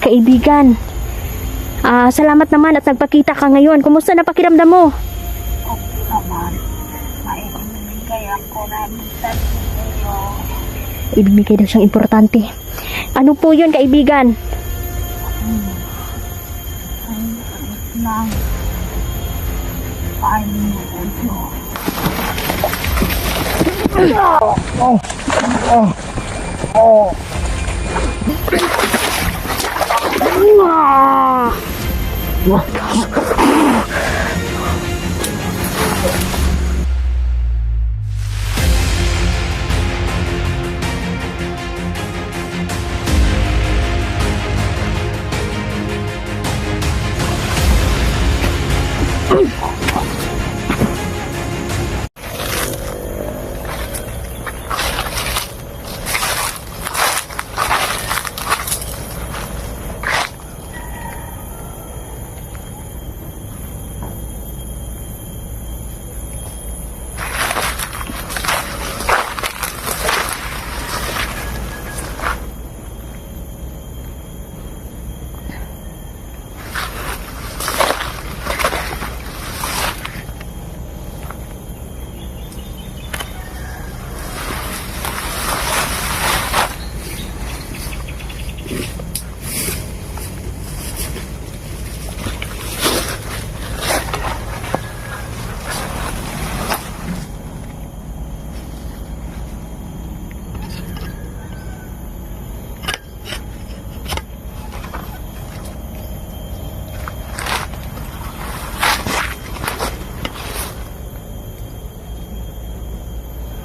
kaibigan. Salamat naman at nagpakita ka ngayon. Kumusta na pakiramdam mo? Okay naman. Maibigay ako na minsan sa'yo. Ibigay daw siyang importante. Ano po yun, kaibigan? Nang paano mo ito?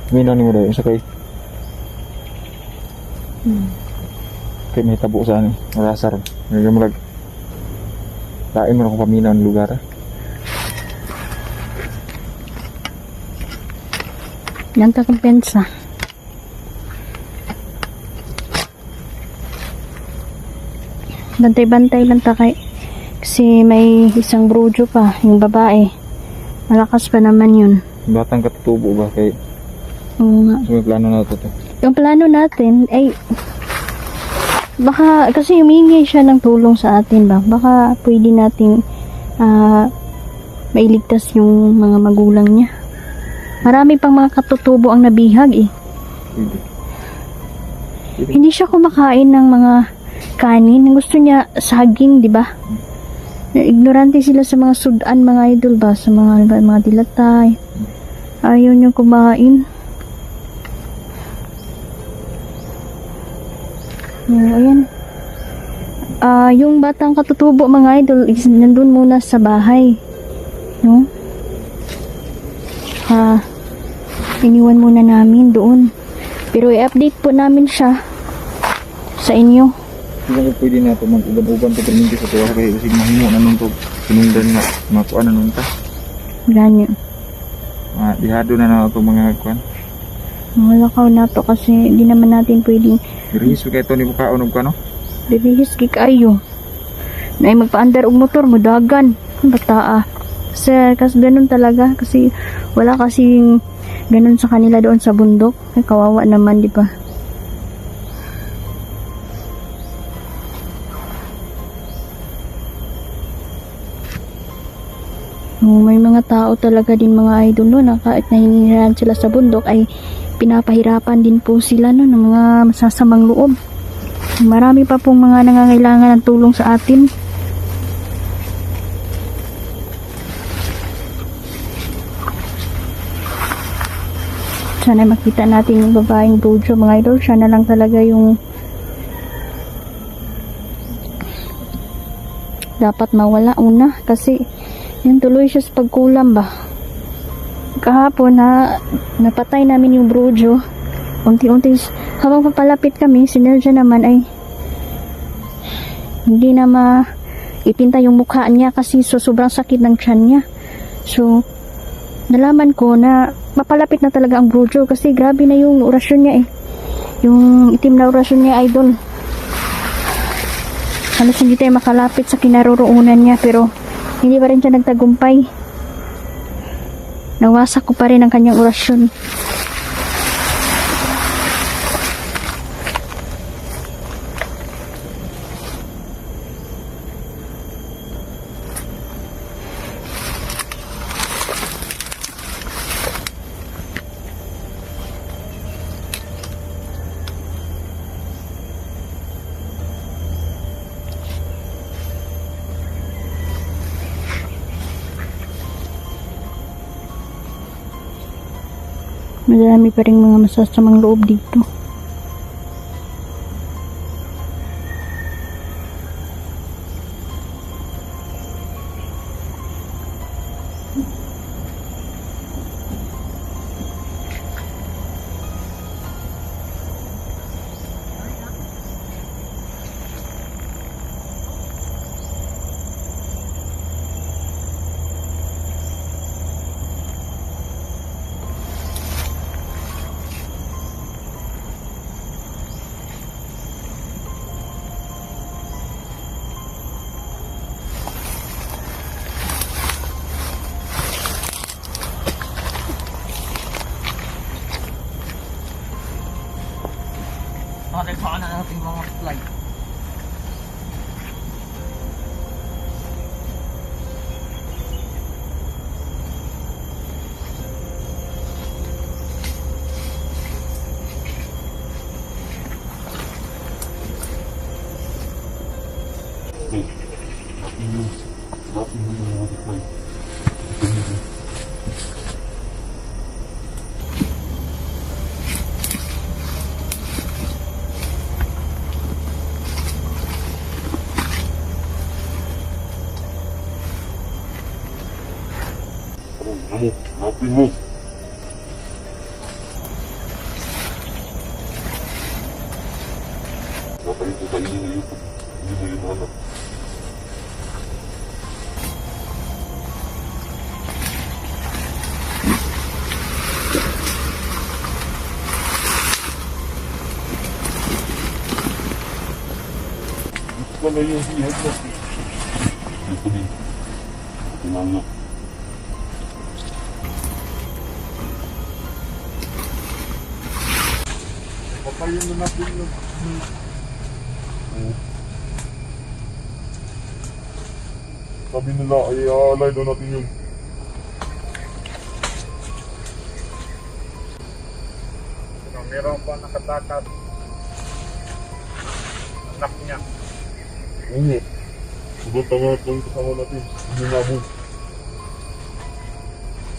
Minon mo daw sa kay. Kay may tabo sa ani, marasar. Ngayon mo lain mo ako paminaw ng lugar. Yan ka kumpensa. Bantay-bantay lang ta kay kasi may isang brojo pa, yung babae. Malakas pa naman yun. Batang katutubo ba kay Oo nga. may plano na ito to. Yung plano natin ay baka kasi humingi siya ng tulong sa atin ba. Baka pwede nating mailigtas yung mga magulang niya. Marami pang mga katutubo ang nabihag eh. Pwede. Hindi siya kumakain ng mga kanin. Gusto niya saging, di ba? Ignorante sila sa mga sudan, mga idol ba? Sa mga dilatay. Ayaw niya kumain. Ayan. Yung batang katutubo, mga idol, is nandun muna sa bahay. No? Iniwan muna namin doon. Pero i-update po namin siya sa inyo. Hindi ko pwede na ito mag-uban-uban ito perminti sa tuwa kaya kasi mahimo na nun ito sinundan nga makuha na nun ta. Ganyan. Dihado na na ito mga kuhan. Malakaw na to kasi di naman natin pwedeng Riso kaya ito ni bukaon og kano. bibihis kikayo. Na magpa-andar og motor mo dagan. Bata kasi ganun talaga kasi wala kasing ganun sa kanila doon sa bundok. Ay, kawawa naman, di ba? May mga tao talaga din mga idol no, na kahit nahihinirahan sila sa bundok ay pinapahirapan din po sila no, ng mga masasamang loob. Marami pa pong mga nangangailangan ng tulong sa atin. Sana makita natin yung babaeng brojo mga idol. Siya na lang talaga yung dapat mawala una kasi yan tuloy siya sa pagkulam ba. Kahapon na napatay namin yung brojo. Unti-unti habang papalapit kami, si Nerja naman ay hindi na ipinta yung mukha niya kasi sobrang sakit ng tiyan niya. So nalaman ko na mapalapit na talaga ang brojo kasi grabe na yung orasyon niya eh. Yung itim na orasyon niya, idol. Halos hindi tayo makalapit sa kinaroroonan niya pero hindi pa rin siya nagtagumpay. Nawasak ko pa rin ang kanyang orasyon. Madami pa rin mga masasamang loob dito. Saan na natin mga flight? Hanapin mo. Dapat ito tayo ng YouTube. Hindi mo yun hanap. Gusto na yung hihag na. Ito din. Tinanap. Papayin na natin yun. Sabi nila ay aalay daw natin yun. Meron pa nakatakat. Anak niya. Oo. Pupunta nga itong kasama natin. Hindi nga mo.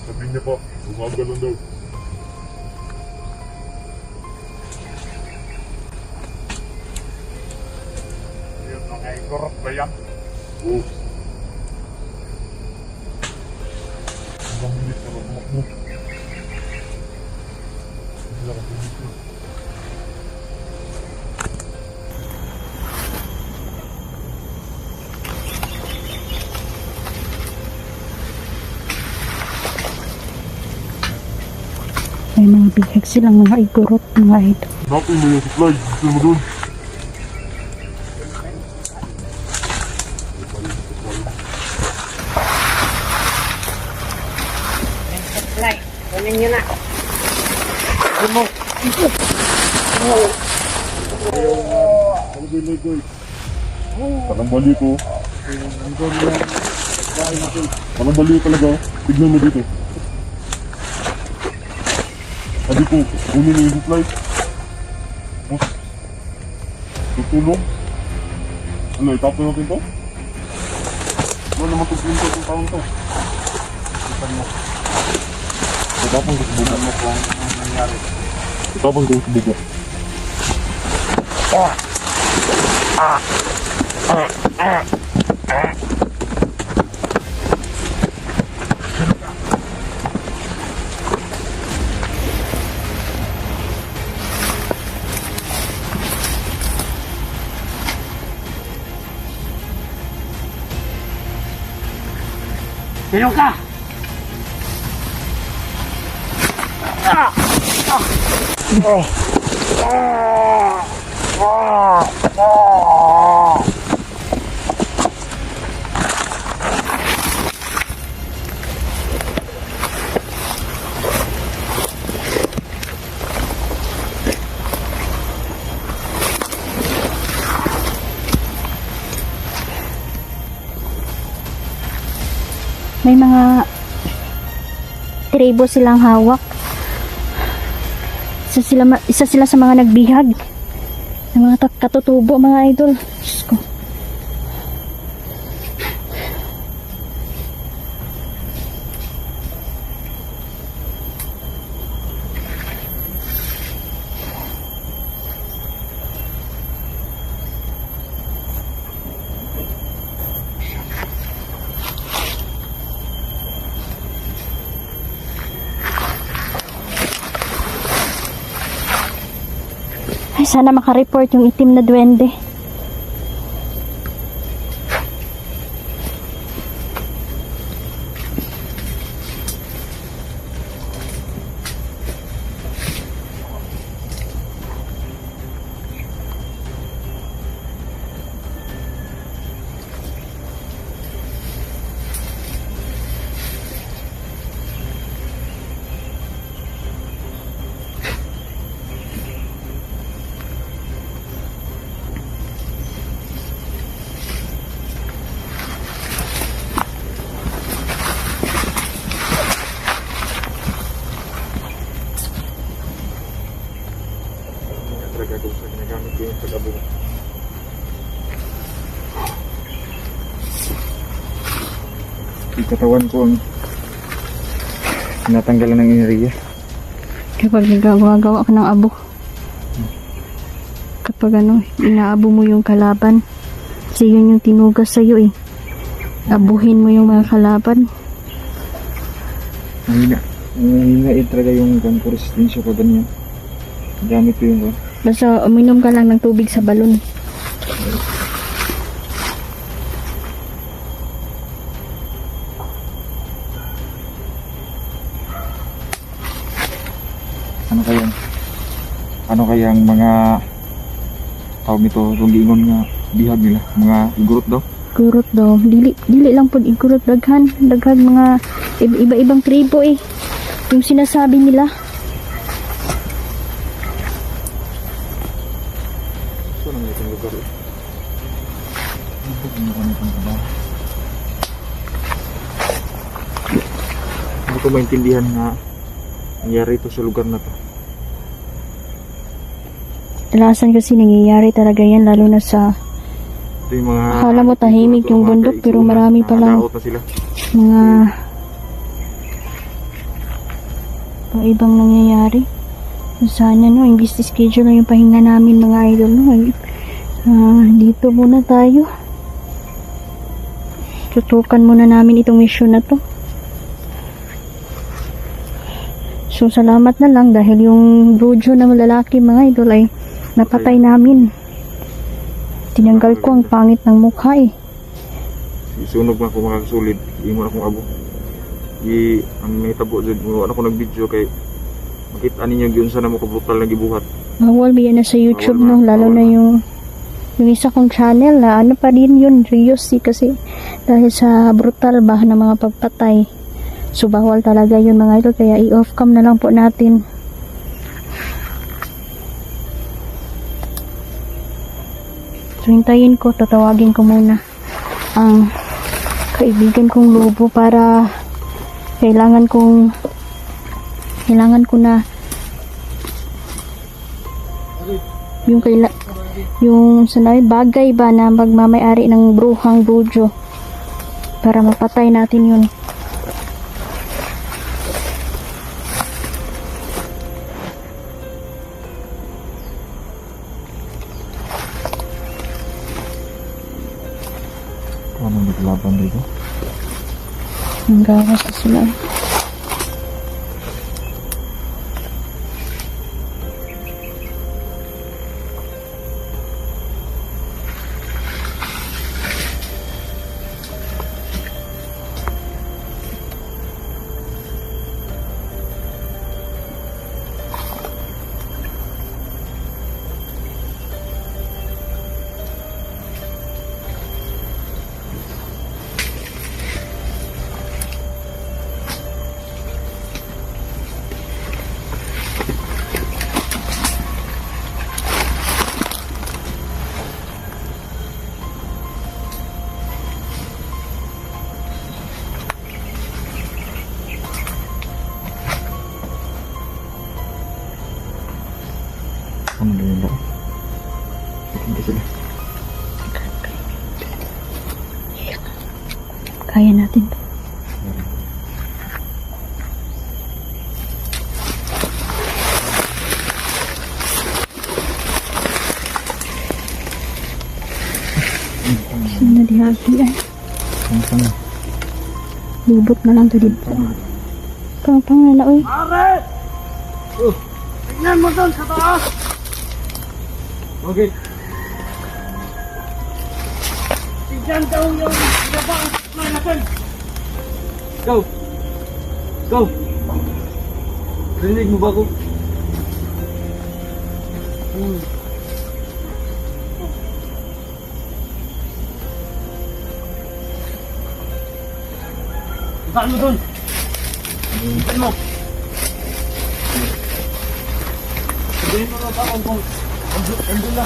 Sabi niya pa, umaga lang daw. Yun, mga igorot ba yan? Oo. Ibang bilis na magmakmo. Hindi lang ako dito. May mga bihag silang mga igorot, mga idol. Napin mo yung supply. Gusto mo doon. Lai, kunin nyo na. Ligoy. Parang bali ko. Parang bali talaga. Tignan mo dito. Sabi ko, kunin mo yung supply. Oh. Tutulong. Ano, itapon natin to? Ano naman tutulong to itong taon to? Ipan mo. Itapon ko sa buga. Ano po ang nangyari? Itapon ko sa buga. Sino ka? May mga tribo silang hawak. Isa sila sa mga nagbihag. Ng mga katutubo, mga idol. Diyos ko. sana makareport yung itim na duwende. Talaga kung sa ginagamit ko yung pag-abo. Yung katawan ko ang tinatanggalan ng enerhiya. Kapag nagagawa ka ng abo. Kapag inaabo mo yung kalaban. Kasi yun yung tinugas sa'yo eh. Abuhin mo yung mga kalaban. Mahina talaga yung ganito resistensya ko ganyan. Gamit ko yung Basta uminom ka lang ng tubig sa balon. Ano kayang mga tawag nito, itong giingon nga bihag nila, mga igurot daw. Gurot daw. Dili lang po igurot. Daghan mga iba-ibang tribo eh. Yung sinasabi nila. So, nang itong lugar eh. Hindi ko maintindihan na nangyari ito sa lugar na to. Talasan kasi nangyayari talaga yan lalo na sa Ito yung mga akala mo tahimik yung bundok pero marami palang nakadaot na sila. mga ibang nangyayari. Sana imbis schedule lang yung pahinga namin mga idol dito muna tayo. Tutukan muna namin itong mission na to. So salamat na lang dahil yung brojo na lalaki mga idol ay napatay namin. Tinanggal ko ang pangit ng mukha eh. Sunog na ako mga kasulid. Ingon akong abo. Ang may tabo dyan. Ano ko nag-video kay makita ninyo yun sana mo kabrutal na gibuhat. Bawal biyan na sa YouTube lalo na yung isa kong channel na ano pa rin yun, Rios kasi dahil sa brutal ba na mga pagpatay. So bawal talaga yun mga idol kaya i-off cam na lang po natin. So hintayin ko, tatawagin ko muna ang kaibigan kong lobo para kailangan ko na yung sanay bagay ba na magmamayari ng bruhang brojo para mapatay natin yun. Ano naglaban dito? Ang gawas na sila. Ano na yun ba? Hindi sila. Kaya natin to. Sino dihagi ay? Ang Libot na lang to dito. Pang na uy. Mare! Tingnan mo doon sa taas! Okay. Tignan daw yung labang supply natin. Go. Go. Rinig mo ba ko? Saan mo dun? Saan mo? Sabihin mo na ba kung andun na?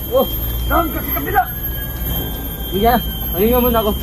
Oh, doon ka sa kabila. Kuya, pahinga muna ako.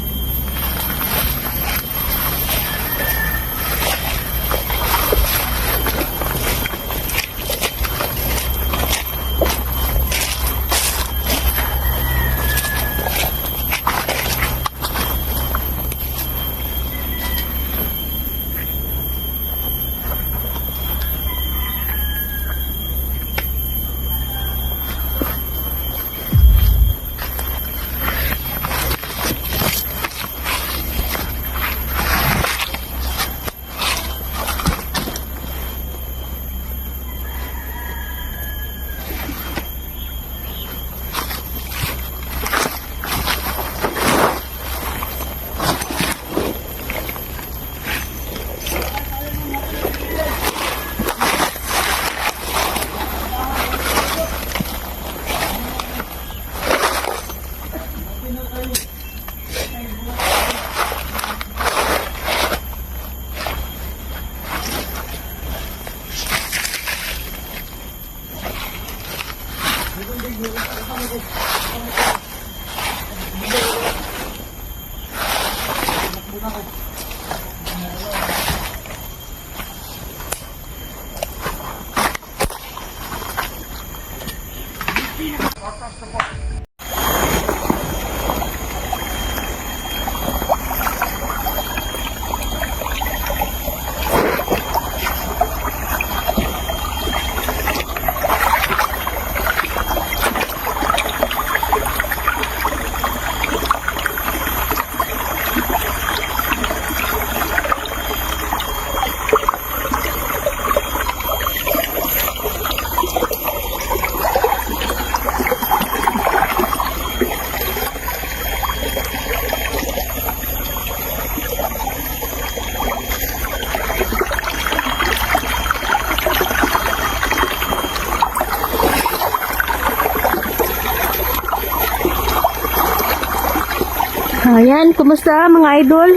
Ayan, kumusta mga idol?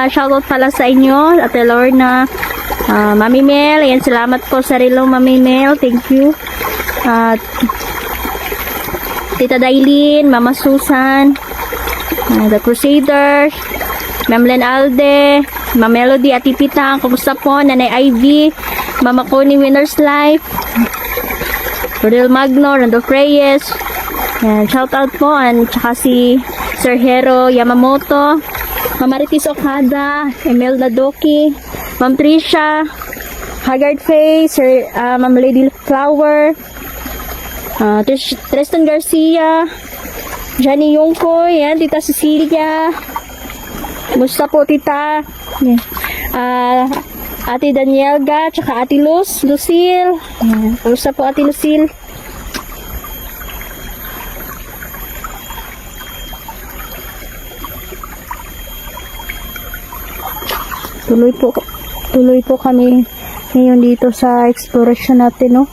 Shoutout pala sa inyo, Ate Lorna, Mami Mel. Ayan, salamat po sa relo, Mami Mel. Thank you. At Tita Dailin, Mama Susan, The Crusaders, Ma'am Len Alde, Ma'am Melody, Ati Pitang, kumusta po? Nanay Ivy, Mama Connie Winner's Life, Rodel Magno, Randolph Reyes. Ayan, shoutout po. And tsaka si Sir Hero Yamamoto, Ma'am Maritis Okada, Imelda Doki, Ma'am Trisha, Haggard Face, Sir, Ma'am Lady Flower, Tristan Garcia, Johnny Yungko, yan, Tita Cecilia, musta po tita? Yan. Ate Danielga, tsaka Ate Lucille, yan, musta po Ate Lucille? Tuloy po kami ngayon dito sa exploration natin, no?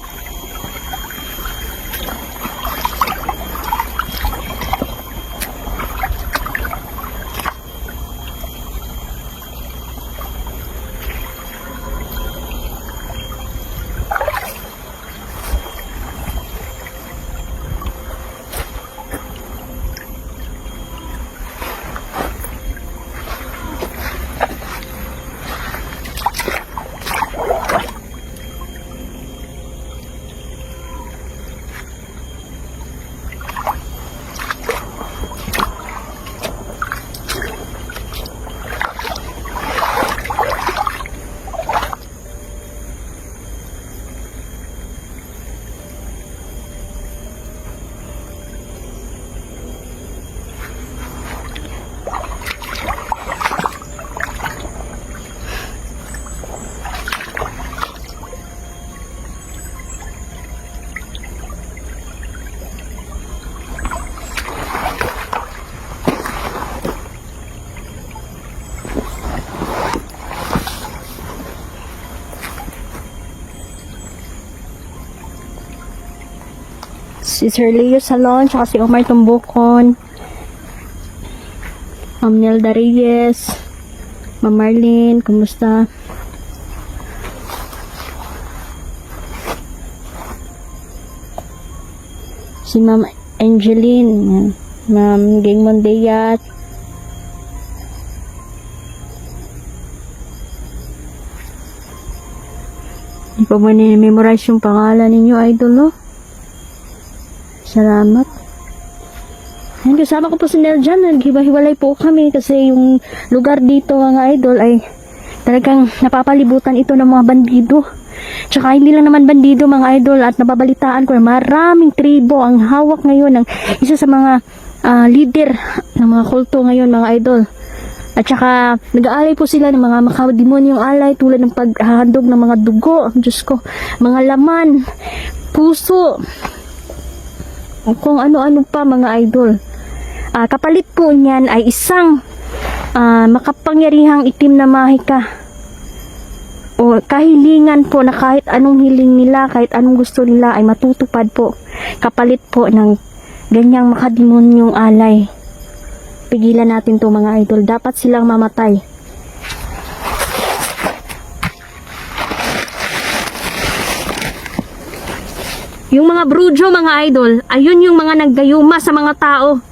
Si Sir Leo Salon, tsaka si Omar Tumbukon, Ma'am Nelda Reyes, Ma'am Marlene, kumusta? Si Ma'am Angeline, Ma'am Ging Mondeyat, hindi pa mo memorize yung pangalan ninyo, idol, no? Salamat. Ayan, kasama ko po si Nel dyan. Naghiwa-hiwalay po kami kasi yung lugar dito, mga idol, ay talagang napapalibutan ito ng mga bandido. Tsaka hindi lang naman bandido, mga idol, at nababalitaan ko na maraming tribo ang hawak ngayon ng isa sa mga leader ng mga kulto ngayon, mga idol. At saka nag-aalay po sila ng mga makademonyong alay tulad ng paghahandog ng mga dugo, Diyos ko, mga laman, puso, kung ano-ano pa, mga idol. Kapalit po niyan ay isang makapangyarihang itim na mahika o kahilingan po na kahit anong hiling nila, kahit anong gusto nila ay matutupad po. Kapalit po ng ganyang makademonyong alay. Pigilan natin to, mga idol. Dapat silang mamatay. Yung mga brujo, mga idol, ayun yung mga naggayuma sa mga tao.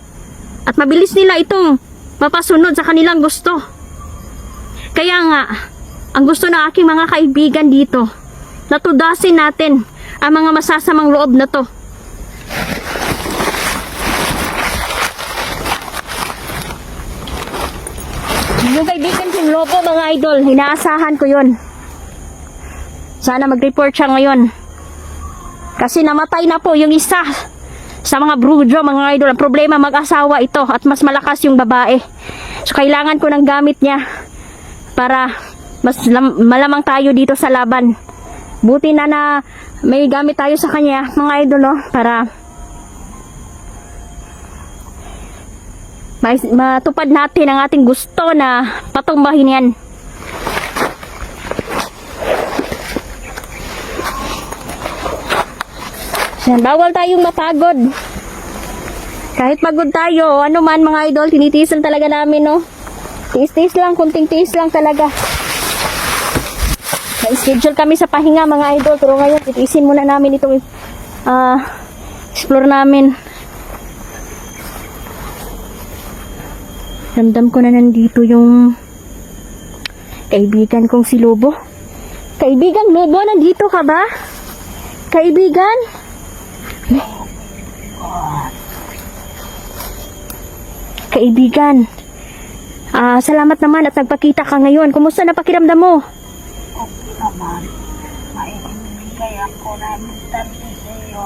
At mabilis nila itong mapasunod sa kanilang gusto. Kaya nga, ang gusto ng aking mga kaibigan dito, natudasin natin ang mga masasamang loob na to. Yung kaibigan kong lobo, mga idol, inaasahan ko yun. Sana mag-report siya ngayon. Kasi namatay na po yung isa sa mga brujo, mga idol. Ang problema, mag-asawa ito at mas malakas yung babae. So, kailangan ko ng gamit niya para mas malamang tayo dito sa laban. Buti na may gamit tayo sa kanya, mga idol, no? Para matupad natin ang ating gusto na patumbahin yan. Yan, bawal tayong mapagod. Kahit pagod tayo, ano man, mga idol, tinitiisan talaga namin, no? Tiis-tiis lang, kunting tiis lang talaga. Na-schedule kami sa pahinga, mga idol, pero ngayon, titiisin muna namin itong explore namin. Ramdam ko na nandito yung kaibigan kong si Lobo. Kaibigan Lobo, nandito ka ba? Kaibigan? Kaibigan, salamat naman at nagpakita ka ngayon. Kumusta na pakiramdam mo? Okay naman. Maibigay ako na importante sa iyo.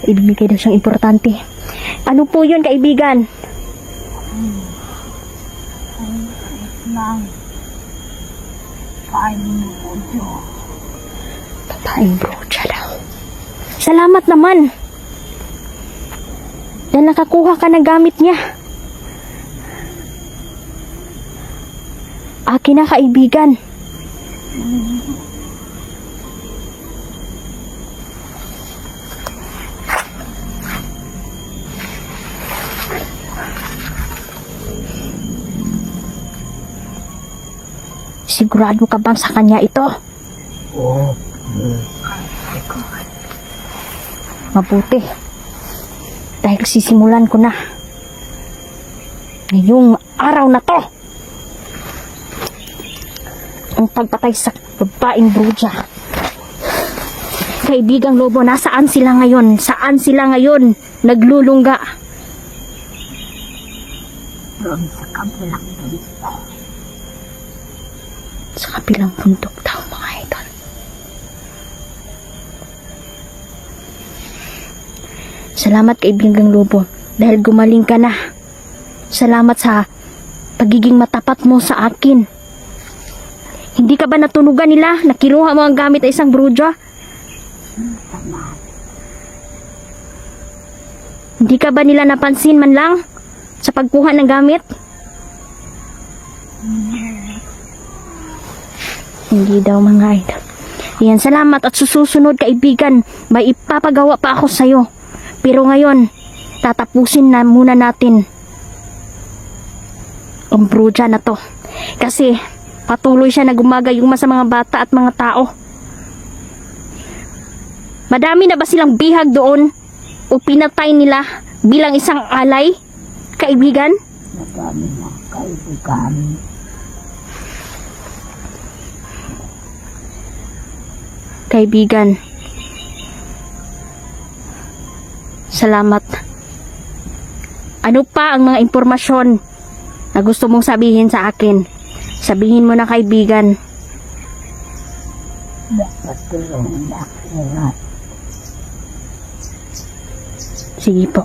Ibigay daw siyang importante. Ano po yun, kaibigan? Nang kain mo po. Papain brocha daw. Salamat naman. Dahil nakakuha ka ng gamit niya. Akin na, kaibigan. Sigurado ka bang sa kanya ito? Oo. Mabuti. Dahil sisimulan ko na. Ngayong araw na to. Ang pagpatay sa babaeng bruja. Kaibigang Lobo, nasaan sila ngayon? Saan sila ngayon? Naglulungga. Doon sa kabilang dito. Sa kabilang bundok daw, mga idol. Salamat, kaibigang Lobo, dahil gumaling ka na. Salamat sa pagiging matapat mo sa akin. Hindi ka ba natunugan nila? Nakiluha mo ang gamit ay isang bruja? Hindi ka ba nila napansin man lang sa pagkuha ng gamit? Hindi daw, mga idol. Yan, salamat at susunod, kaibigan. May ipapagawa pa ako sa'yo. Pero ngayon, tatapusin na muna natin ang bruja na to. Kasi patuloy siya na gumagayuma sa mga bata at mga tao. Madami na ba silang bihag doon? O pinatay nila bilang isang alay? Kaibigan? Madami na kaibigan. Kaibigan, salamat. Ano pa ang mga impormasyon na gusto mong sabihin sa akin? Sabihin mo na, kaibigan. Dapat tulong na lahat Sige po.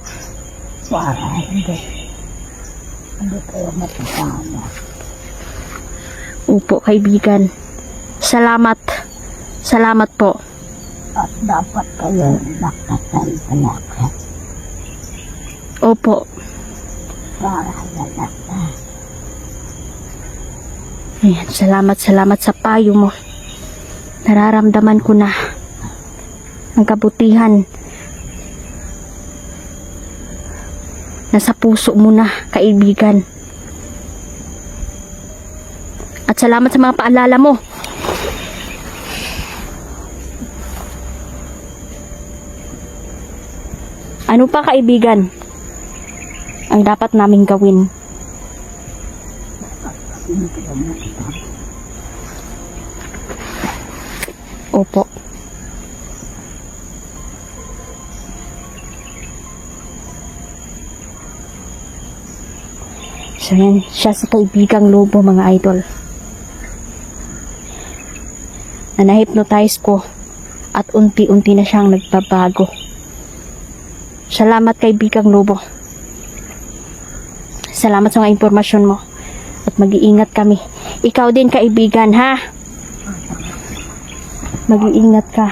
para hindi kayo matutama. Opo, kaibigan. Salamat. Salamat po. At dapat kayo nakatay sa lahat Opo. para lahat na. Ayan, salamat sa payo mo. Nararamdaman ko na ang kabutihan nasa puso mo na, kaibigan. At salamat sa mga paalala mo. Ano pa, kaibigan, ang dapat naming gawin? Hindi kayo matutama. Opo. So yan, siya si kaibigang Lobo, mga idol. Na na-hypnotize ko at unti-unti na siyang nagbabago. Salamat, kaibigang Lobo. Salamat sa mga impormasyon mo. At mag-iingat kami. Ikaw din, kaibigan, ha? Mag-iingat ka.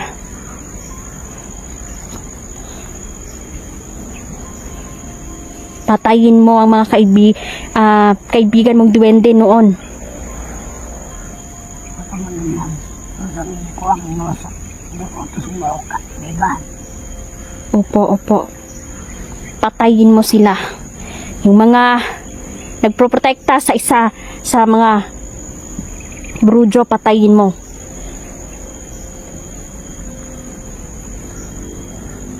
Patayin mo ang mga kaibigan mong duwende noon. Ako naman, sasabihin ko ang nosa. Hindi ko ito sumuka, diba? Opo. Patayin mo sila. Yung mga nagproprotekta sa mga brujo, patayin mo.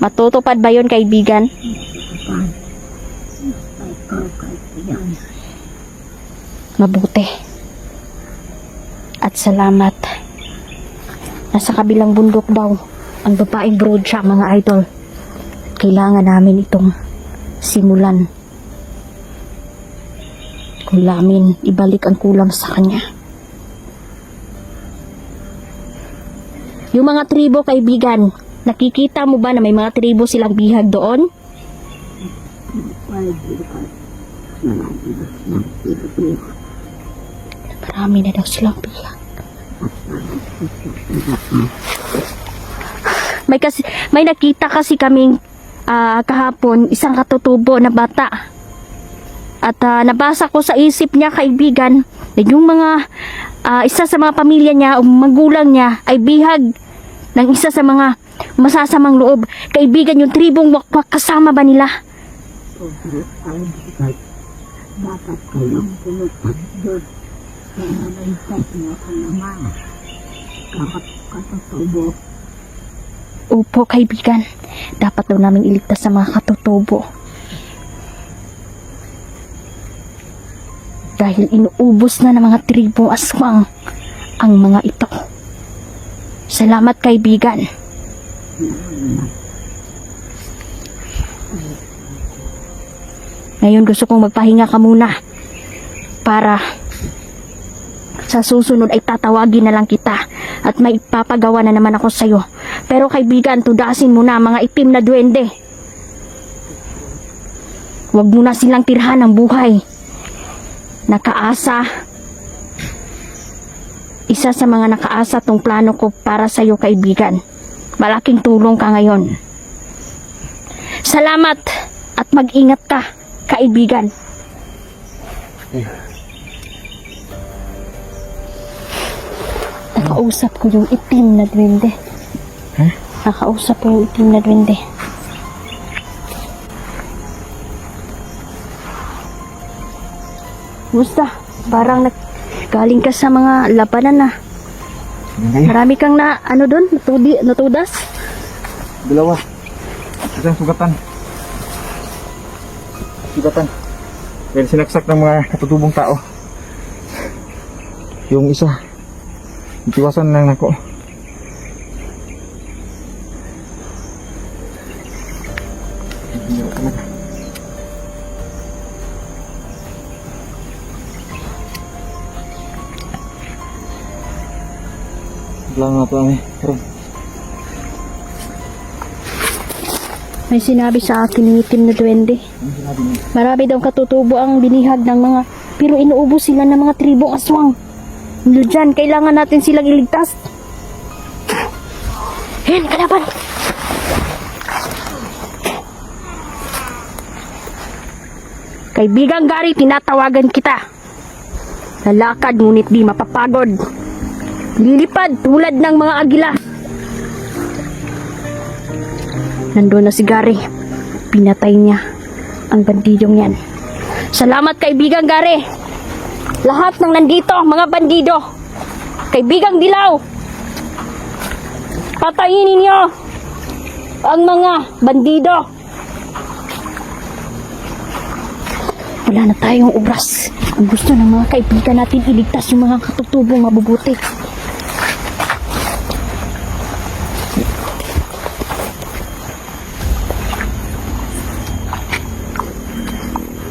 Matutupad ba yun, kaibigan? Mabuti. At salamat. Nasa kabilang bundok daw ang babaeng bruja, mga idol. Kailangan namin itong simulan. Kulamin, ibalik ang kulam sa kanya. Yung mga tribo, kaibigan, nakikita mo ba na may mga tribo silang bihag doon? Marami na daw silang bihag. May nakita kasi kaming kahapon isang katutubo na bata. At nabasa ko sa isip niya, kaibigan, na yung mga isa sa mga pamilya niya o magulang niya ay bihag ng isa sa mga masasamang loob. Kaibigan, yung tribong wakwak, kasama ba nila? Dapat kayong pumupunod doon. Kaya nalaysat niyo ako naman. Katutubo. Opo, kaibigan. Dapat daw namin iligtas sa mga katutubo. Dahil inuubos na ng mga tribong aswang ang mga ito. Salamat, kaibigan. Ngayon gusto kong magpahinga ka muna para sa susunod ay tatawagin na lang kita at may ipapagawa na naman ako sa'yo. Pero kaibigan, tudasin mo na mga itim na duwende. Huwag mo na silang tirhan ng buhay. Nakaasa. Isa sa mga nakaasa tong plano ko para sa'yo, kaibigan. Malaking tulong ka ngayon. Salamat at mag-ingat ka, kaibigan. Nakausap ko yung itim na duwende. Nakausap ko yung itim na duwende. Musta? Parang galing ka sa mga labanan na. Marami kang doon? Natudas? Dalawa. Isang sugatan. Dahil sinaksak ng mga katutubong tao. Yung isa, itiwasan lang ako. Lang nga po pero May sinabi sa akin ng itim na duwende. Marami daw katutubo ang binihag ng mga, pero inuubos sila ng mga tribong aswang. Diyan, kailangan natin silang iligtas. Hen, kalaban! Kaibigang Gary, tinatawagan kita. Lalakad ngunit di mapapagod. Lilipad tulad ng mga agila. Nandun na si Gary. Pinatay niya ang bandidong yan. Salamat, kaibigang Gary. Lahat ng nandito, mga bandido. Kaibigang Dilaw, patayin ninyo ang mga bandido. Wala na tayong oras. Ang gusto ng mga kaibigan natin, iligtas yung mga katutubong mabubuti.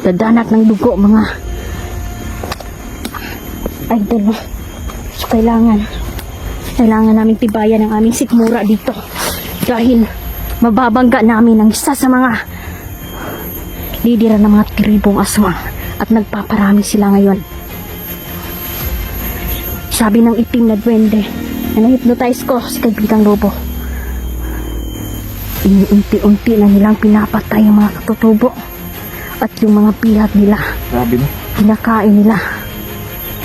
Dadanat ng dugo, mga idol. So kailangan namin tibayan ang aming sikmura dito dahil mababangga namin ang isa sa mga lidera ng mga tribong aswang at nagpaparami sila ngayon. Sabi ng itim na duwende na na-hypnotize ko si kaibigang Lobo, unti-unti na nilang pinapatay yung mga katutubo at yung mga bihag nila. grabe na. Pinakain nila.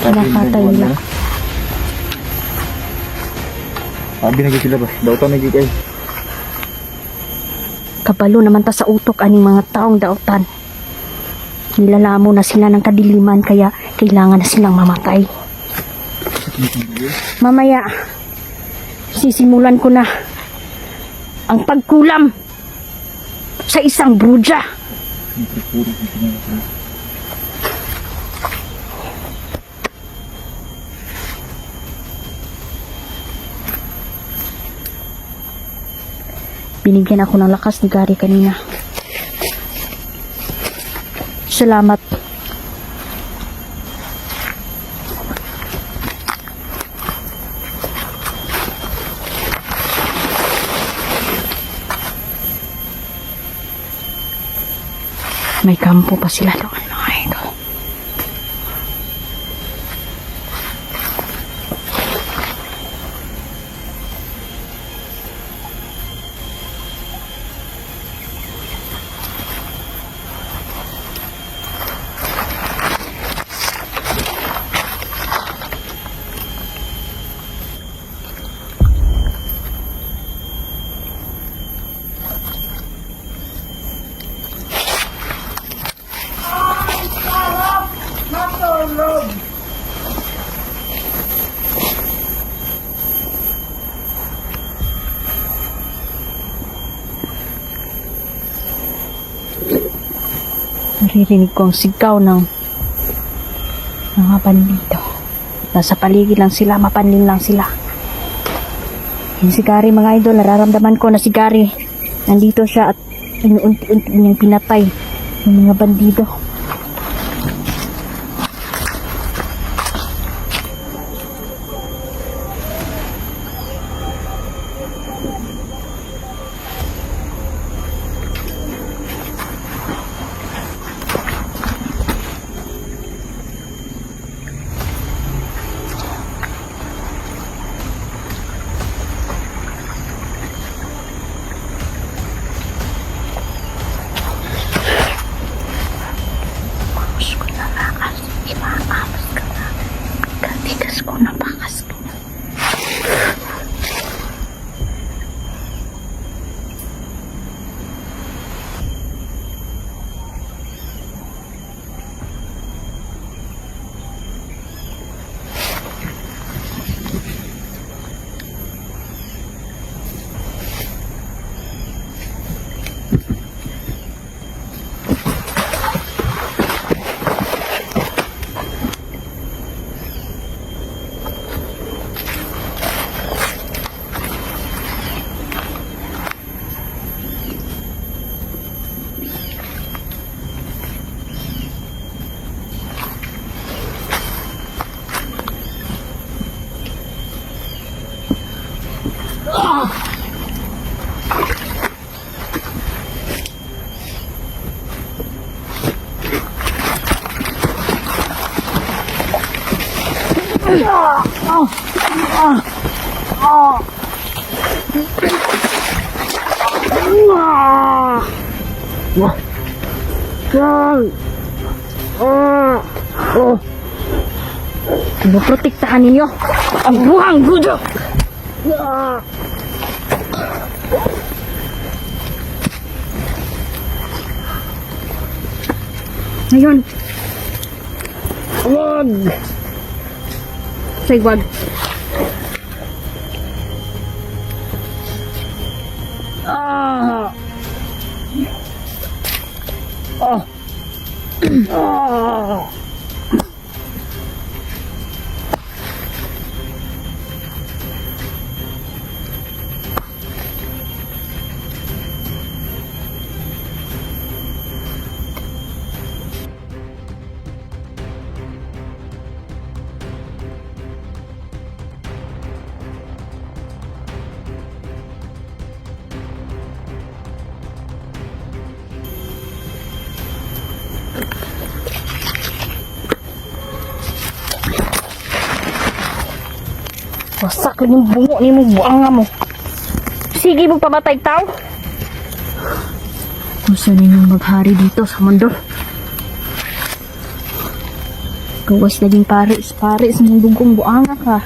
Pinakatay nila. Sabi na sila ba? Dautan na gigay. Kabalo naman ta sa utok aning mga taong dautan. Nilalamo na sila ng kadiliman kaya kailangan na silang mamatay. Mamaya, sisimulan ko na ang pagkulam sa isang bruja. Binigyan ako ng lakas ni Gary kanina. Salamat. May kampo pa sila doon, mga idol. Naririnig ko ang sigaw ng mga bandido. Nasa paligid lang sila, mapanlin lang sila. Yung si Gary, mga idol, nararamdaman ko na si Gary nandito siya at inuunti-unti niyang pinatay yung mga bandido. Tigas ko na bakas ko na. Protektahan ninyo ang buhang gudo. Ngayon, wag. Say wag. Wasak lang yung bungo ni mo, buanga mo. Sige mo pamatay tao. Gusto ninyong maghari dito sa mundo. Gawas naging paris ng dugong buanga ka.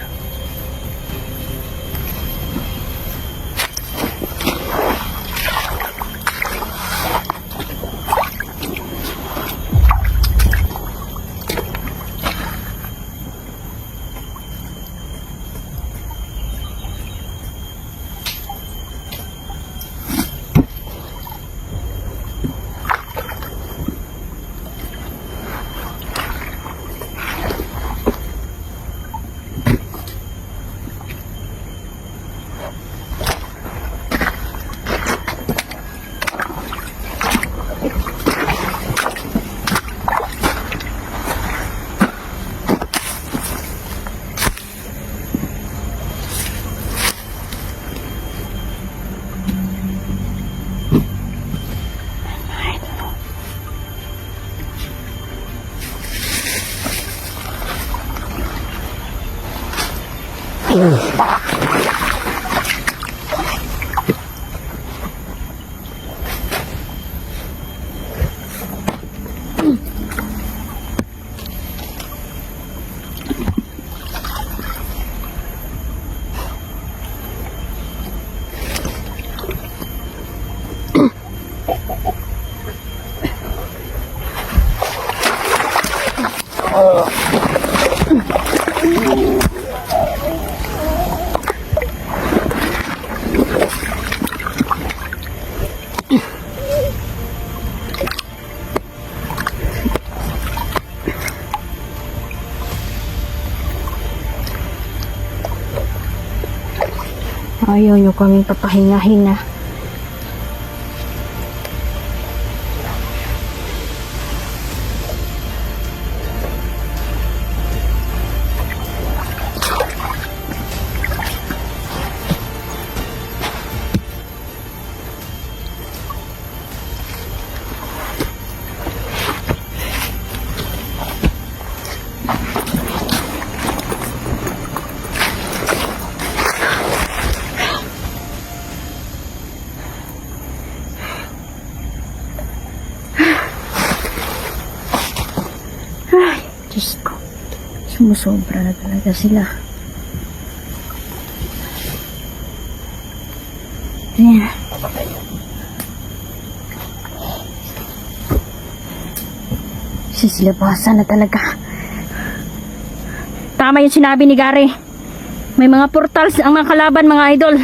Ayaw nyo kaming papahinga-hinga. Diyos ko. Sumusobra na talaga sila. Ayan. Sisilabasan na talaga. Tama yung sinabi ni Gary. May mga portals ang mga kalaban, mga idol.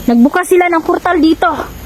Nagbukas sila ng portal dito.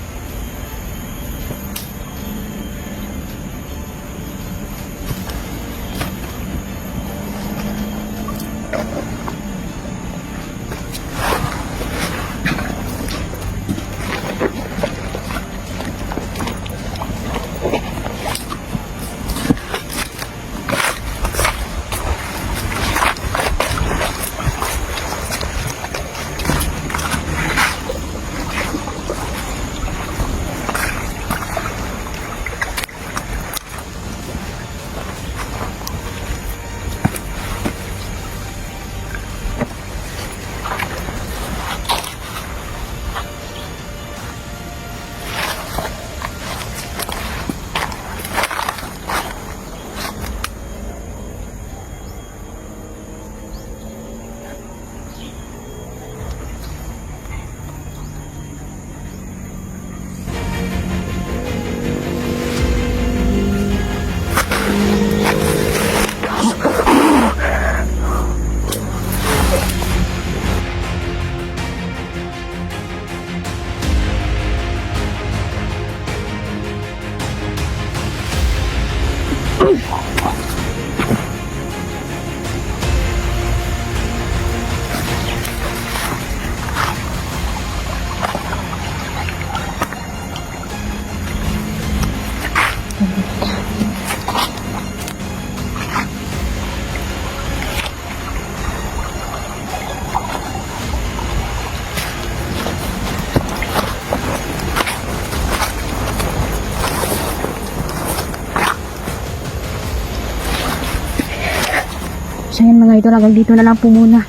So yan mga idol, hanggang dito na lang po muna.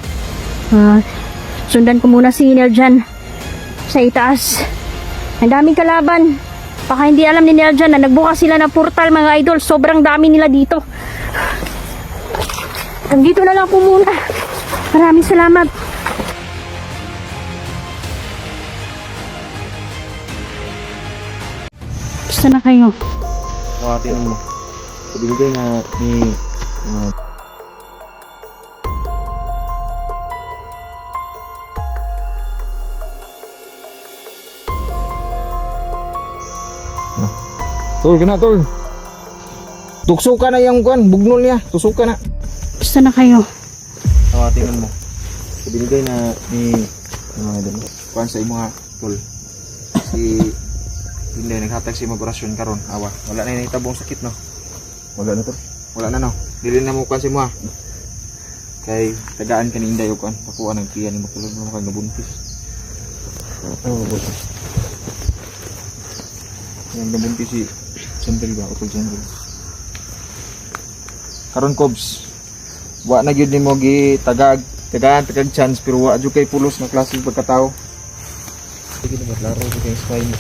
Sundan ko muna si Nel dyan sa itaas. Ang daming kalaban. Baka hindi alam ni Nel dyan na nagbukas sila ng portal, mga idol. Sobrang dami nila dito. Hanggang dito na lang po muna. Maraming salamat. Basta na kayo. Tingnan mo. Binigay na ni Tol, kena tol. Tuksukan na yung kuan, bugnol niya. Tusukan na. Basta na kayo. Tingnan mo. Binigay na ni kuan sa imo ha, tol. Si hindi naghatag si operasyon karon. Awa, wala na nahitabong sakit no. Wala na tol. Wala na no. Dili na mo kuan si mo ha. Kay tagaan kani inday og kuan, pakuan ang tiyan ni mo tulog mo kag nabuntis. Buntis. Yang nabuntis si Sandel ba? Utol Sandel. Karon Kobs, wa na gyud nimo gi tagag chance pero wa jud kay pulos na klase pagkatao. Sige na maglaro jud kay spine.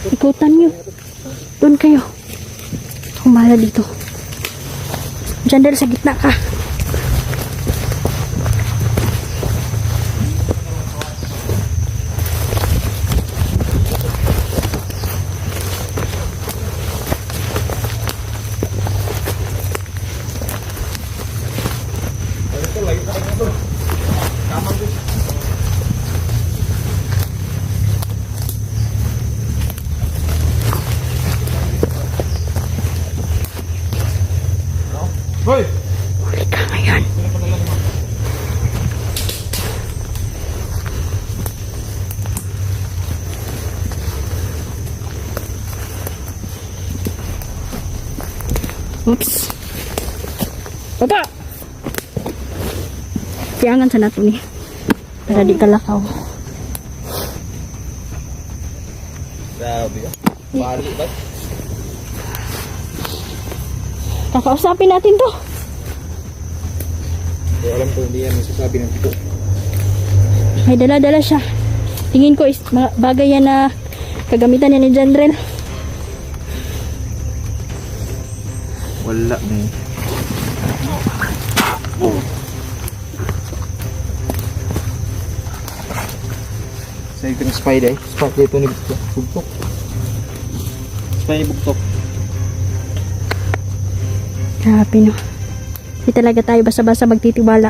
Ikutan nyo. Doon kayo. Humala dito. Diyan dahil sa gitna ka. Oops. Papa! Tiyangan sa nato ni. Para di kalakaw. Grabe ah. Bali ba? Kakausapin natin to. Hindi alam ko hindi yan masasabi ng tito. May dala-dala siya. Tingin ko is bagay yan na kagamitan niya ni Jandrel. Wala na eh. Sa ito ng spider eh. Spider ito ni Bugtok. Spider ni Bugtok. Grabe no. Di talaga tayo basta-basta magtitiwala.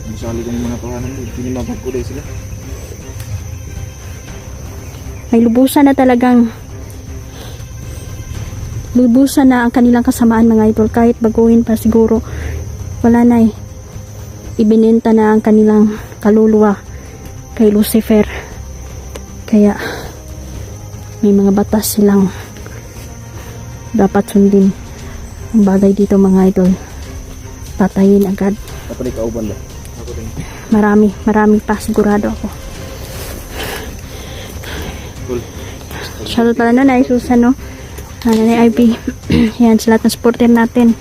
Masali ko ng mga tawanan mo. Pinimabag ko dahil sila. May lubusan na talagang lubusan na ang kanilang kasamaan mga idol. Kahit baguhin pa siguro wala na eh. Ibinenta na ang kanilang kaluluwa kay Lucifer. Kaya may mga batas silang dapat sundin. Ang bagay dito mga idol, patayin agad. Dapat ikauban ba? Ako din. Marami pa sigurado ako. Cool. Shoutout pala na Susan no. Nanay Ivy. Yan sa lahat ng supporter natin.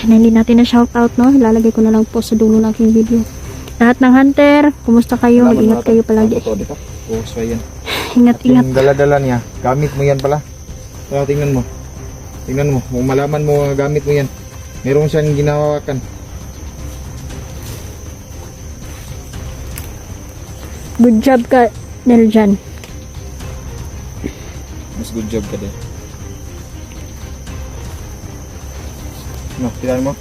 Na hindi natin na shoutout no. Ilalagay ko na lang po sa dulo ng aking video. Lahat ng hunter, kumusta kayo? Mag-ingat kayo palagi. Oo, so yan. Ingat-ingat. Yung dala-dala niya, gamit mo yan pala. So, tingnan mo. Tingnan mo, kung malaman mo gamit mo yan. Meron siyang ginawakan. Good job ka, Neljan. Mas good job ka din. No, tingnan mo.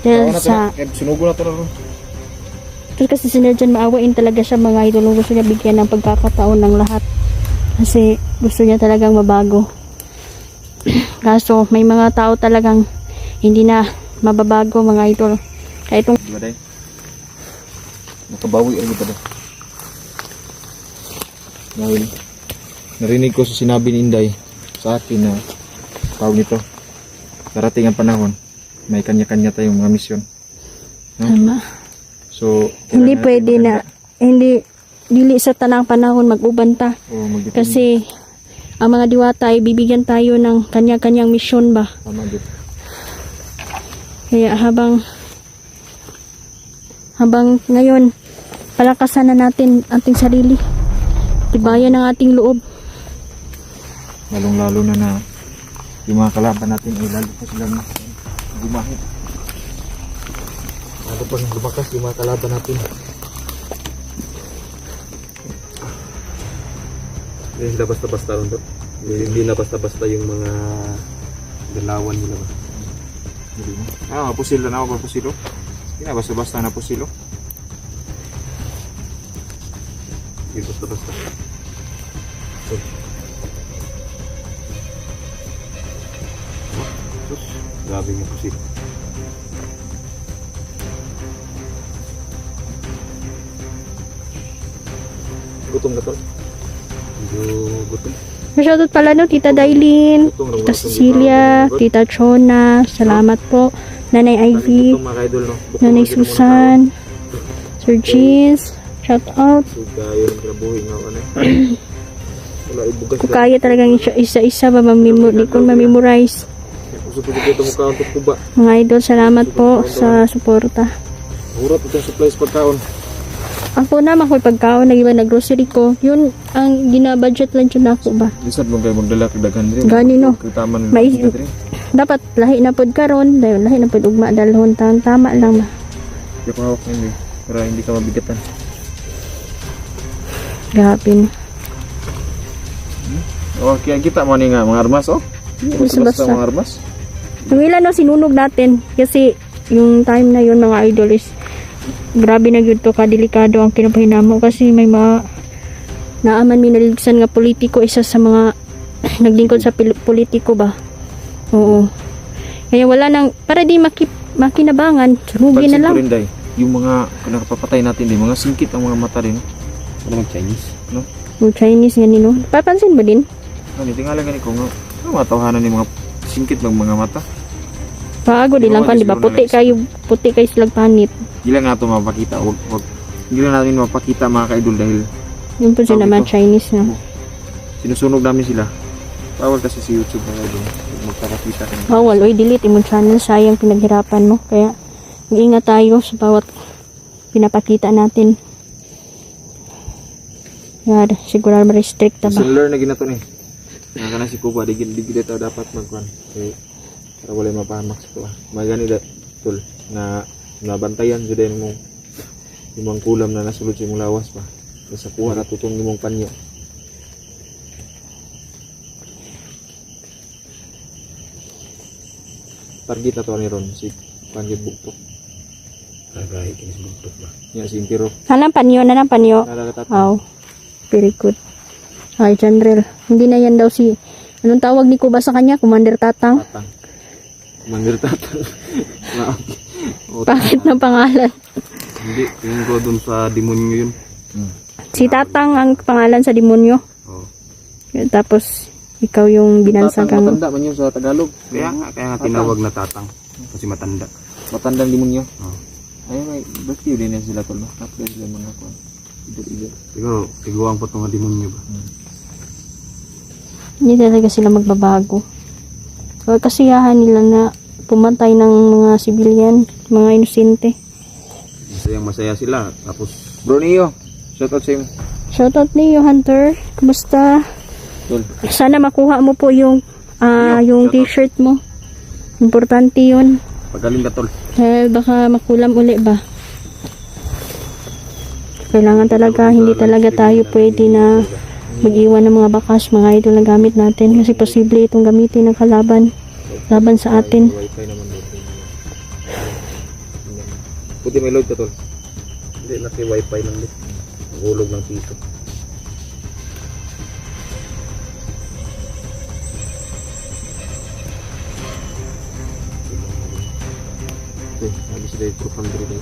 Dahil Tawa na sa... to na. Sunugo na to na ron. Tapos kasi si Neljan maawain talaga siya mga idol. Gusto niya bigyan ng pagkakataon ng lahat. Kasi gusto niya talagang mabago. Kaso may mga tao talagang hindi na mababago mga idol. Kaya itong Di ba day? Nakabawi ang ito day. Dahil narinig ko sa sinabi ni Inday sa akin na tawag nito. Darating ang panahon. May kanya-kanya tayong mga misyon. No? tama. So, Hindi kailangan pwede natin na, hindi, dili sa tanang panahon mag-uban ta. o mag-depende. Kasi, ang mga diwata ay bibigyan tayo ng kanya-kanyang misyon ba. Tama din. Kaya habang ngayon, palakasan na natin ating sarili. Tibayan ang ating loob. Lalong-lalo na yung mga kalaban natin ay lalo pa silang gumahit. Lalo pa nang lumakas yung mga kalaban natin. Hindi sila basta-basta ron to. Hindi na basta-basta yung mga dalawan nila ba. Hindi mo. Pusilo na ako ba pusilo? Hindi na basta-basta na pusilo. Hindi basta-basta. Grabe nga kasi. Gutom ka tol. Medyo gutom. Shoutout pala no, Tita Dailin, Tita Cecilia, Tita Chona, salamat po. Nanay Ivy, Ito mga idol no. Nanay Susan, Sir Cheese, shoutout. So kayo ng kinabuhi nga ano. Wala ibugas. Kung kaya talagang isa-isa ba di ko ma-memorize. Gusto ko dito mo kaon ko ba. Mga idol, salamat po sa suporta. Hurat itong supplies pagkaon. Ako naman ko'y pagkaon, nag-iba na grocery ko. Yun, ang ginabudget lang dyan ako ba. Lisad mo kayo magdala kagdagan rin. Gani no. Kitaman May- rin. Dapat lahi na pod karon, dahil lahi na pod ugma dalhon taon, tama lang ba. Hindi ko hawak hindi. Para hindi ka mabigatan. Grabe no. Oh, kaya kita mo ni nga mga armas oh. Basta-basta. Basta mga armas. Yung ilan no, sinunog natin. Kasi yung time na yun mga idol is grabe na yun to, kadelikado ang kinapahinamo. Kasi may mga naaman minaligsan nga politiko, isa sa mga naglingkod sa politiko ba. Oo. Kaya wala nang, para di makinabangan, sunugin na Pansin ko lang. rin day, yung mga nakapapatay natin din, mga singkit ang mga mata rin. Ano mag Chinese? No? Yung Chinese nga nino. Papansin mo din? Ano, tingala gani ko nga. Ano mga tawahanan ni mga singkit ng mga mata? Bago di lang kan, di ba? Puti kayo silang panit. Hindi lang nga ito mapakita. Hindi lang natin mapakita mga ka-idol dahil Yung po sila naman Chinese na. sinusunog namin sila. Bawal kasi si YouTube mga idol. Magpapakita ka. Bawal, oy, delete imong channel, sayang pinaghirapan mo. Kaya, mag-ingat tayo sa bawat pinapakita natin. Yan, siguro ma-restrict ba? Similar na ginato ni. Nga ka na si Kuba, di tayo dapat magkuhan. Okay. Para wala mapahamak sa kuha. May ganito tol na nabantayan dyan din mo yung kulam na nasulod sa imong lawas pa. Sa kuha na tutong imong panyo. Target na to ni Ron, si Panggit Buktok. Kagay, kinisbugtok ba? Yan, si Impero. Nanang panyo. Nalalatat. Wow, very good. Ay, Chandrel. Hindi na yan daw si, anong tawag ni Kuba sa kanya? Commander Tatang? Tatang. Mandir tatang. Bakit na pangalan? Hindi, tingin ko dun sa demonyo yun. Si Tatang ang pangalan sa demonyo. Oh. Tapos, ikaw yung binansagang... Matanda man yun sa Tagalog. Kaya nga tinawag na tatang. Kasi matanda. Matandang demonyo. Oh. Ay, may birthday din yan sila tol. Kapag sila mga kuhan. Idol. Siguro, tiguang po itong demonyo ba? Hindi talaga sila magbabago. So, kasiyahan nila na pumatay ng mga sibilyan, mga inosente. Masaya sila. Tapos, Bro Neo, shout out sa iyo. Shoutout niyo, Hunter. Kumusta? Tol. Sana makuha mo po yung yung shoutout. t-shirt mo. Importante yun. pagaling ka tol. Baka makulam uli ba? Kailangan talaga, hindi talaga tayo pwede na mag-iwan ng mga bakas, mga idol na gamit natin. Kasi posible itong gamitin ng kalaban. Laban sa atin. Wi-Fi naman doon. Puti may load ka tol. Hindi, naki-wifi lang din. Nagulog ng piso. Okay, habis sila yung 200 eh.